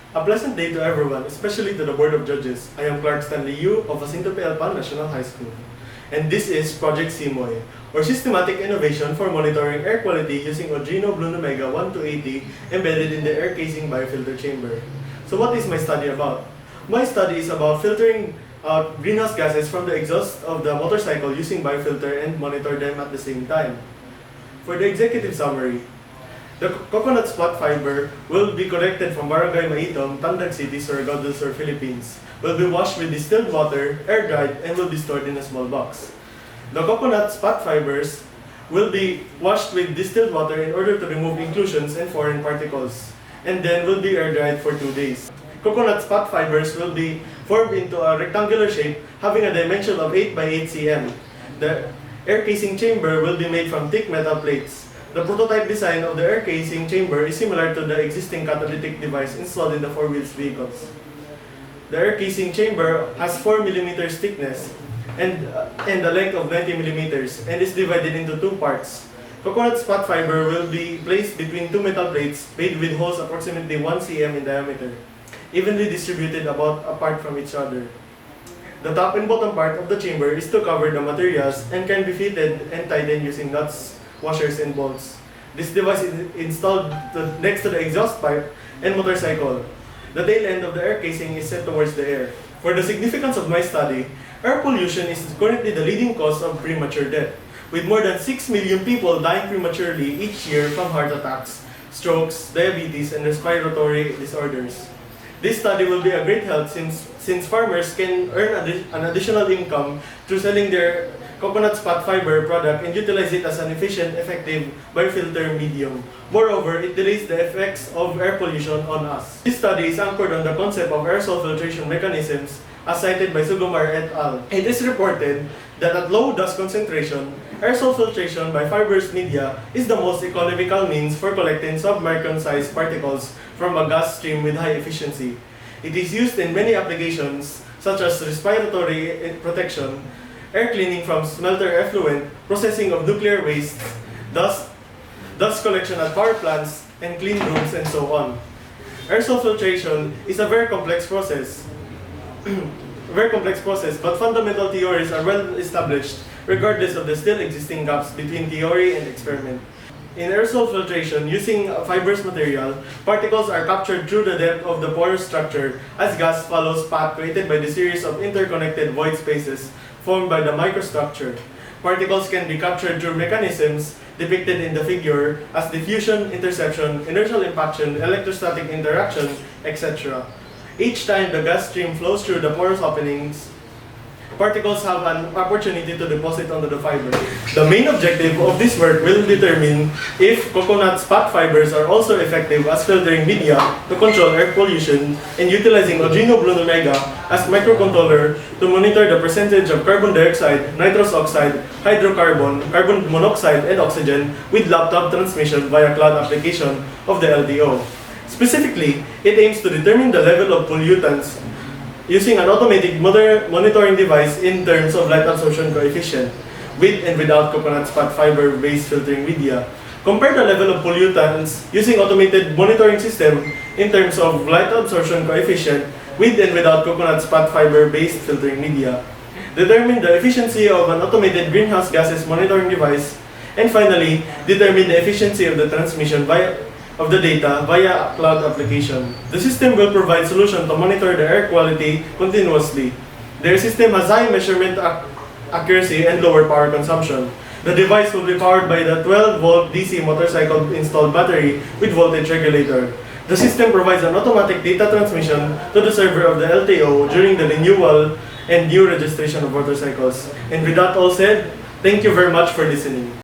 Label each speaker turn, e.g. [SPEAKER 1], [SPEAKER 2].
[SPEAKER 1] A pleasant day to everyone, especially to the Board of Judges. I am Clark Stanley Yu of Jacinto P. Alpan National High School. And this is Project SIMOY, or Systematic Innovation for Monitoring Air Quality using Arduino Blue Omega 1280 embedded in the air casing biofilter chamber. So what is my study about? My study is about filtering out greenhouse gases from the exhaust of the motorcycle using biofilter and monitor them at the same time. For the executive summary, the coconut spot fiber will be collected from Barangay Maitom, Tandag City, Surigao del Sur, Philippines, will be washed with distilled water, air-dried, and will be stored in a small box. The coconut spot fibers will be washed with distilled water in order to remove inclusions and foreign particles, and then will be air-dried for 2 days. Coconut spot fibers will be formed into a rectangular shape having a dimension of 8 by 8 cm. The air casing chamber will be made from thick metal plates. The prototype design of the air casing chamber is similar to the existing catalytic device installed in the four-wheels vehicles. The air casing chamber has 4 mm thickness and a length of 90 mm and is divided into 2 parts. Coconut spot fiber will be placed between 2 metal plates made with holes approximately 1 cm in diameter, evenly distributed about apart from each other. The top and bottom part of the chamber is to cover the materials and can be fitted and tightened using nuts, washers, and bolts. This device is installed next to the exhaust pipe and motorcycle. The tail end of the air casing is set towards the air. For the significance of my study, air pollution is currently the leading cause of premature death, with more than 6 million people dying prematurely each year from heart attacks, strokes, diabetes, and respiratory disorders. This study will be a great help since farmers can earn an additional income through selling their coconut spot fiber product and utilize it as an efficient, effective biofilter medium. Moreover, it delays the effects of air pollution on us. This study is anchored on the concept of aerosol filtration mechanisms as cited by Sugomar et al. It is reported that at low dust concentration, aerosol filtration by fibrous media is the most economical means for collecting sub-micron-sized particles from a gas stream with high efficiency. It is used in many applications such as respiratory protection, air cleaning from smelter effluent, processing of nuclear waste, dust collection at power plants, and clean rooms, and so on. Aerosol filtration is a very complex process. But fundamental theories are well established regardless of the still existing gaps between theory and experiment. In aerosol filtration, using a fibrous material, particles are captured through the depth of the porous structure as gas follows path created by the series of interconnected void spaces formed by the microstructure. Particles can be captured through mechanisms depicted in the figure as diffusion, interception, inertial impaction, electrostatic interaction, etc. Each time the gas stream flows through the porous openings, particles have an opportunity to deposit onto the fiber. The main objective of this work will determine if coconut spot fibers are also effective as filtering media to control air pollution and utilizing Arduino Blue Omega as microcontroller to monitor the percentage of carbon dioxide, nitrous oxide, hydrocarbon, carbon monoxide, and oxygen with laptop transmission via cloud application of the LTO. Specifically, it aims to determine the level of pollutants using an automated monitoring device in terms of light absorption coefficient, with and without coconut spot fiber-based filtering media. Compare the level of pollutants using automated monitoring system in terms of light absorption coefficient, with and without coconut spot fiber-based filtering media. Determine the efficiency of an automated greenhouse gases monitoring device, and finally, determine the efficiency of the transmission of the data via a cloud application. The system will provide solution to monitor the air quality continuously. Their system has high measurement accuracy and lower power consumption. The device will be powered by the 12-volt DC motorcycle installed battery with voltage regulator. The system provides an automatic data transmission to the server of the LTO during the renewal and new registration of motorcycles. And with that all said, thank you very much for listening.